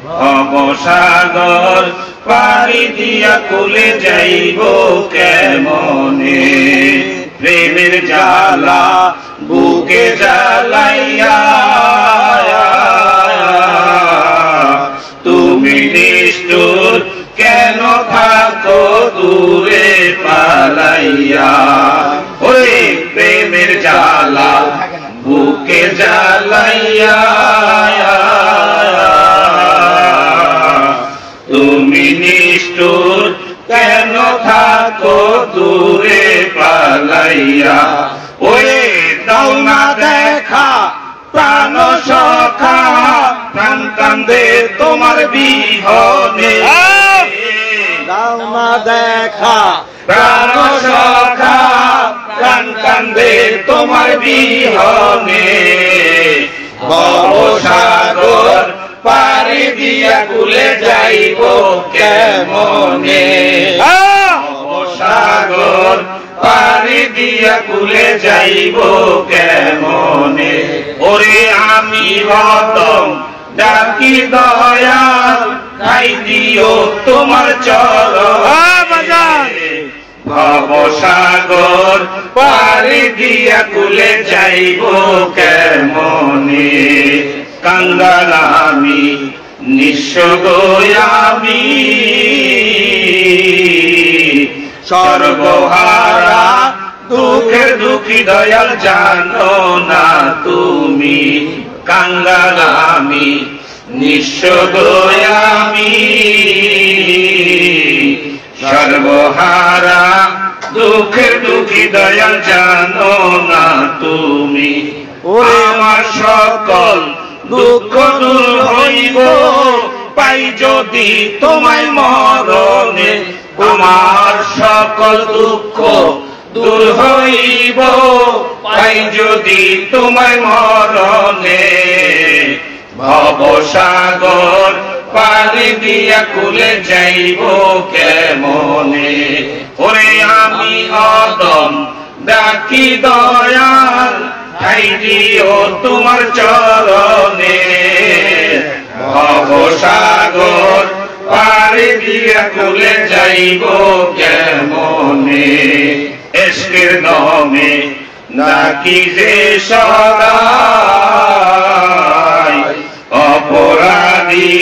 ভবসাগর পাড়ি দিয়া কুলে যাইব কেমনে, প্রেমের জ্বালা বুকে জ্বালাইয়া তুমি নিষ্ঠুর কেন থাকো দূরে পালাইয়া। ওই প্রেমের জ্বালা বুকে জ্বালাইয়া তুমি নিষ্ঠুর কেন থাকো দূরে পালাইয়া। ওই দাও না দেখা প্রাণ সখা, প্রাণ কান্দে তোমার বিহনে, দাও না দেখা প্রাণ সখা, প্রাণ কান্দে তোমার বিহনে। ভবসাগর পাড়ি দিয়া কুলে যাইব কেমনে, ভবসাগর পাড়ি দিয়া কুলে যাইব কেমনে। ওরে আমি হতম ডাকি দয়াল, খাই দিও তোমার চরণে। ভবসাগর পাড়ি দিয়া কুলে যাইব কেমনে। কাঙ্গাল আমি নিঃস্ব আমি সর্বহারা, দুঃখের দুঃখী দয়াল জানো না তুমি। কাঙ্গাল আমি নিঃস্ব আমি সর্বহারা, দুঃখের দুঃখী দয়াল জানো না তুমি। আমার সকল দুঃখ দূর হইব পাই যদি তোমায় মরণে, আমার সকল দুঃখ দূর হইব পাই যদি তোমায় মরণে। ভবসাগর পাড়ি দিয়া কুলে যাইব কেমনে। ওরে আমি অদম ডাকি দয়াল, ঠাই দিও তোমার চরণে। ভবসাগর পাড়ি দিয়া কুলে যাইব কেমনে। এশকের দমে ডাকি যে সদাই, অপরাধী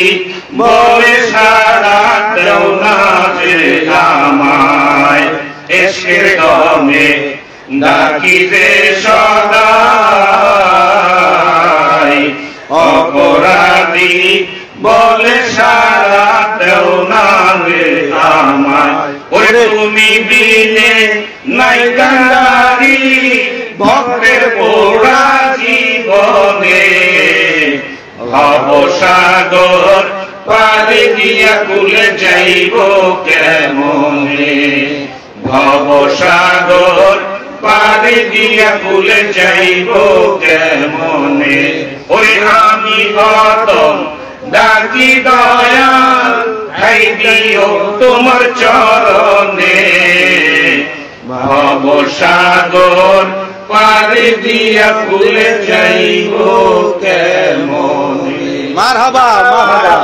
বলে সারা দেও না যে আমায়। এশকের দমে ডাকি যে সদাই, অপরাধী বলে সারা দেও না রে আমায়। ওরে তুমি বিনে নাই কান্ডারি, ভক্তের পোড়া জীবনে। ভবসাগর পাড়ি দিয়া কুলে যাইব কেমনে, ভবসাগর পাড়ি দিয়া কুলে যাইব কেমনে। ওই আমি হতম ডাকি দয়াল, ঠাই দিও তোমার চরণে। ভবসাগর পাড়ি দিয়া কুলে যাইব কেমনে। মারহাবা মারহাবা।